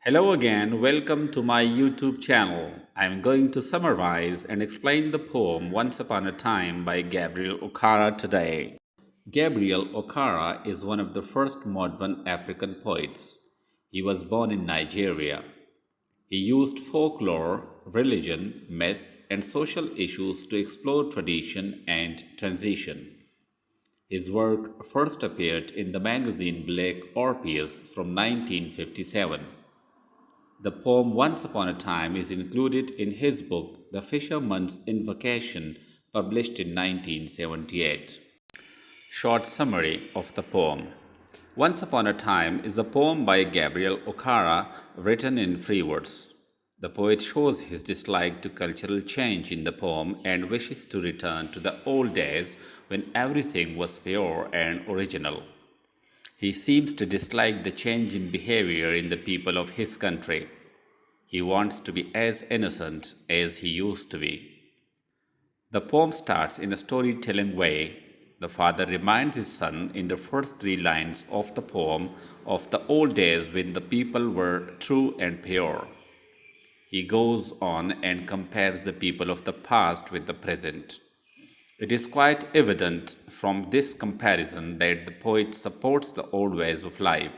Hello again, welcome to my YouTube channel. I'm going to summarize and explain the poem Once Upon a Time by Gabriel Okara today. Gabriel Okara is one of the first modern African poets. He was born in Nigeria. He used folklore, religion, myth, and social issues to explore tradition and transition. His work first appeared in the magazine Black Orpheus from 1957. The poem Once Upon a Time is included in his book The Fisherman's Invocation, published in 1978. Short summary of the poem. Once Upon a Time is a poem by Gabriel Okara written in free verse. The poet shows his dislike to cultural change in the poem and wishes to return to the old days when everything was pure and original. He seems to dislike the change in behavior in the people of his country. He wants to be as innocent as he used to be. The poem starts in a storytelling way. The father reminds his son in the first three lines of the poem of the old days when the people were true and pure. He goes on and compares the people of the past with the present. It is quite evident from this comparison that the poet supports the old ways of life.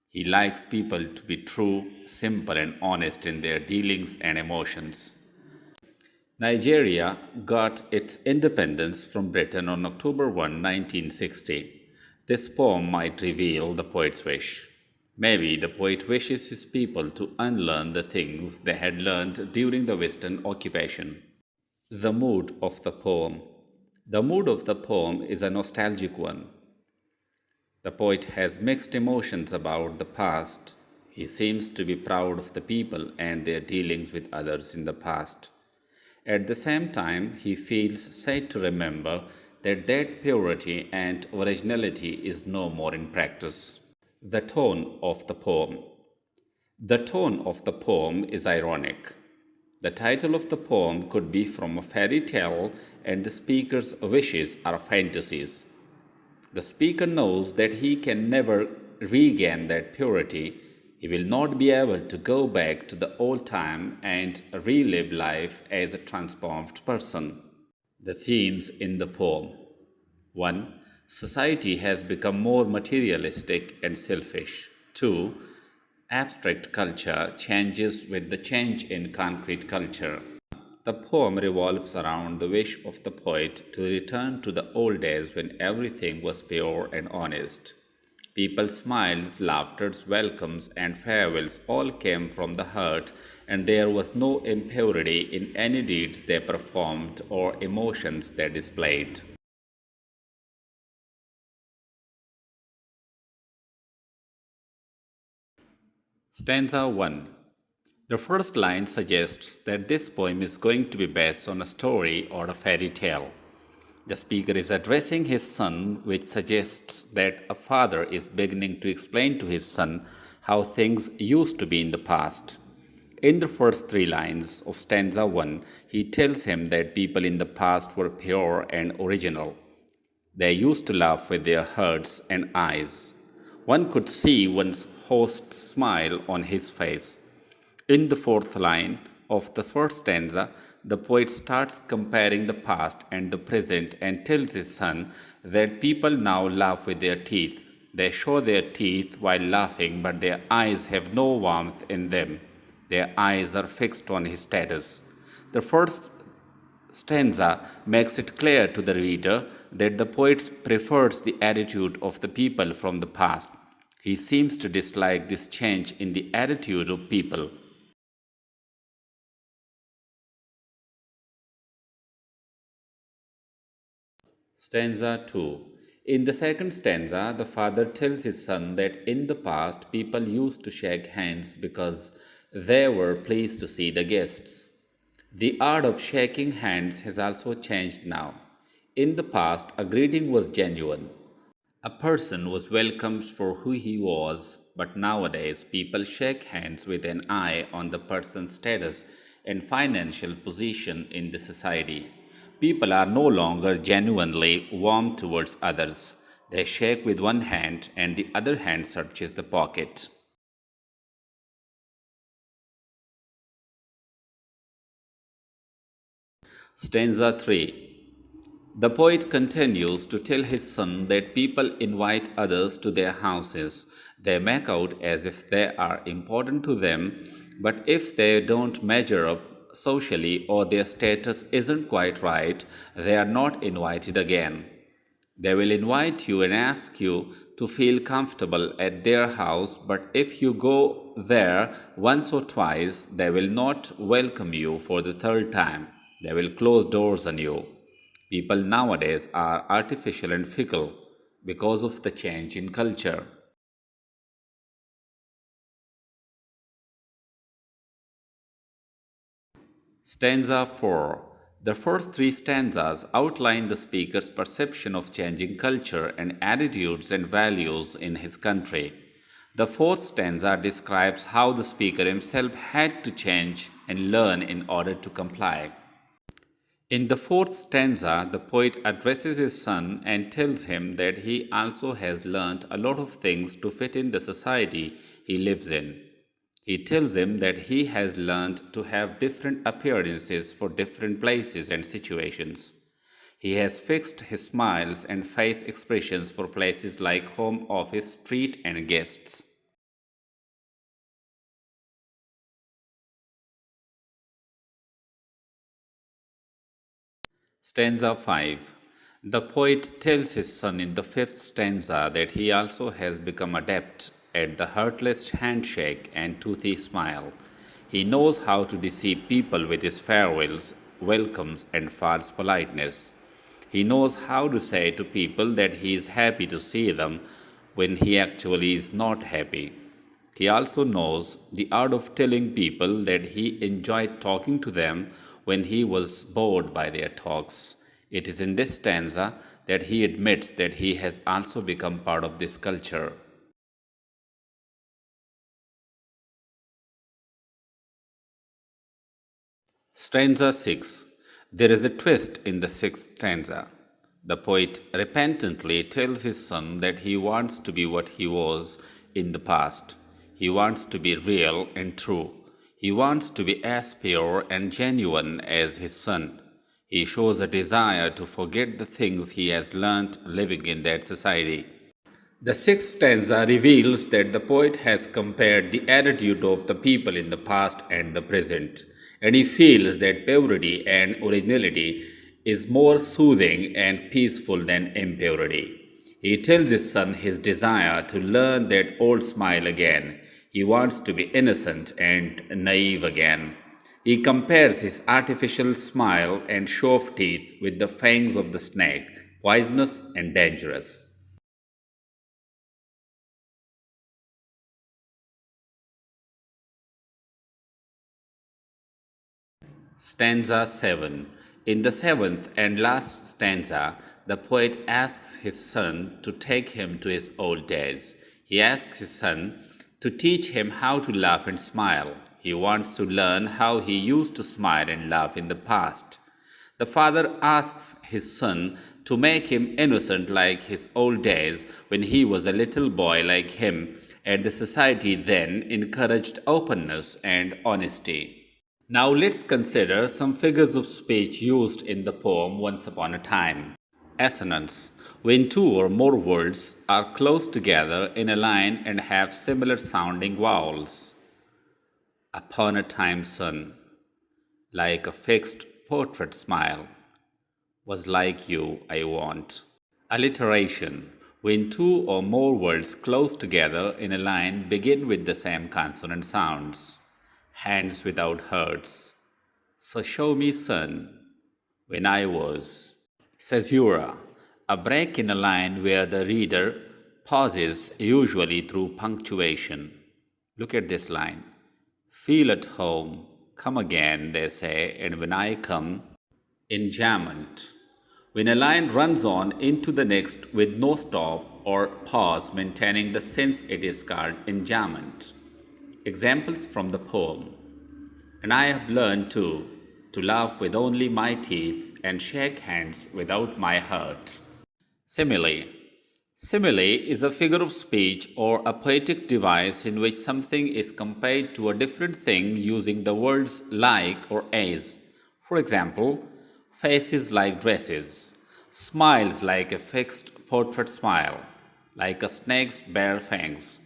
He likes people to be true, simple, and honest in their dealings and emotions. Nigeria got its independence from Britain on October 1, 1960. This poem might reveal the poet's wish. Maybe the poet wishes his people to unlearn the things they had learned during the Western occupation. The mood of the poem. The mood of the poem is a nostalgic one. The poet has mixed emotions about the past. He seems to be proud of the people and their dealings with others in the past. At the same time, he feels sad to remember that purity and originality is no more in practice. The tone of the poem. The tone of the poem is ironic. The title of the poem could be from a fairy tale, and the speaker's wishes are fantasies. The speaker knows that he can never regain that purity. He will not be able to go back to the old time and relive life as a transformed person. The themes in the poem. 1. Society has become more materialistic and selfish. 2. Abstract culture changes with the change in concrete culture. The poem revolves around the wish of the poet to return to the old days when everything was pure and honest. People's smiles, laughters, welcomes, and farewells all came from the heart, and there was no impurity in any deeds they performed or emotions they displayed. Stanza 1. The first line suggests that this poem is going to be based on a story or a fairy tale. The speaker is addressing his son, which suggests that a father is beginning to explain to his son how things used to be in the past. In the first three lines of stanza 1, he tells him that people in the past were pure and original. They used to laugh with their hearts and eyes. One could see one's host's smile on his face. In the fourth line of the first stanza, the poet starts comparing the past and the present and tells his son that people now laugh with their teeth. They show their teeth while laughing, but their eyes have no warmth in them. Their eyes are fixed on his status. The first stanza makes it clear to the reader that the poet prefers the attitude of the people from the past. He seems to dislike this change in the attitude of people. Stanza 2. In the second stanza, the father tells his son that in the past people used to shake hands because they were pleased to see the guests. The art of shaking hands has also changed now. In the past, a greeting was genuine. A person was welcomed for who he was, but nowadays people shake hands with an eye on the person's status and financial position in the society. People are no longer genuinely warm towards others. They shake with one hand and the other hand searches the pocket. Stanza 3. The poet continues to tell his son that people invite others to their houses. They make out as if they are important to them, but if they don't measure up socially or their status isn't quite right, they are not invited again. They will invite you and ask you to feel comfortable at their house, but if you go there once or twice, they will not welcome you for the third time. They will close doors on you. People nowadays are artificial and fickle because of the change in culture. Stanza 4. The first three stanzas outline the speaker's perception of changing culture and attitudes and values in his country. The fourth stanza describes how the speaker himself had to change and learn in order to comply. In the fourth stanza, the poet addresses his son and tells him that he also has learnt a lot of things to fit in the society he lives in. He tells him that he has learned to have different appearances for different places and situations. He has fixed his smiles and face expressions for places like home, office, street, and guests. Stanza 5. The poet tells his son in the fifth stanza that he also has become adept at the heartless handshake and toothy smile. He knows how to deceive people with his farewells, welcomes, and false politeness. He knows how to say to people that he is happy to see them when he actually is not happy. He also knows the art of telling people that he enjoyed talking to them when he was bored by their talks. It is in this stanza that he admits that he has also become part of this culture. Stanza 6. There is a twist in the sixth stanza. The poet repentantly tells his son that he wants to be what he was in the past. He wants to be real and true. He wants to be as pure and genuine as his son. He shows a desire to forget the things he has learnt living in that society. The sixth stanza reveals that the poet has compared the attitude of the people in the past and the present, and he feels that purity and originality is more soothing and peaceful than impurity. He tells his son his desire to learn that old smile again. He wants to be innocent and naive again. He compares his artificial smile and show of teeth with the fangs of the snake, poisonous and dangerous. Stanza 7. In the seventh and last stanza, the poet asks his son to take him to his old days. He asks his son to teach him how to laugh and smile. He wants to learn how he used to smile and laugh in the past. The father asks his son to make him innocent like his old days when he was a little boy like him, and the society then encouraged openness and honesty. Now let's consider some figures of speech used in the poem Once Upon a Time. Assonance. When two or more words are close together in a line and have similar sounding vowels. Upon a time sun, like a fixed portrait smile, was like you I want. Alliteration. When two or more words close together in a line begin with the same consonant sounds. Hands without hurts. So show me sun when I was. Caesura, a break in a line where the reader pauses, usually through punctuation. Look at this line. Feel at home, come again, they say, and when I come, enjambment. When a line runs on into the next with no stop or pause, maintaining the sense, it is called enjambment. Examples from the poem. And I have learned too to laugh with only my teeth and shake hands without my heart. Simile. Simile is a figure of speech or a poetic device in which something is compared to a different thing using the words like or as. For example, Faces like dresses, smiles like a fixed portrait smile, like a snake's bare fangs,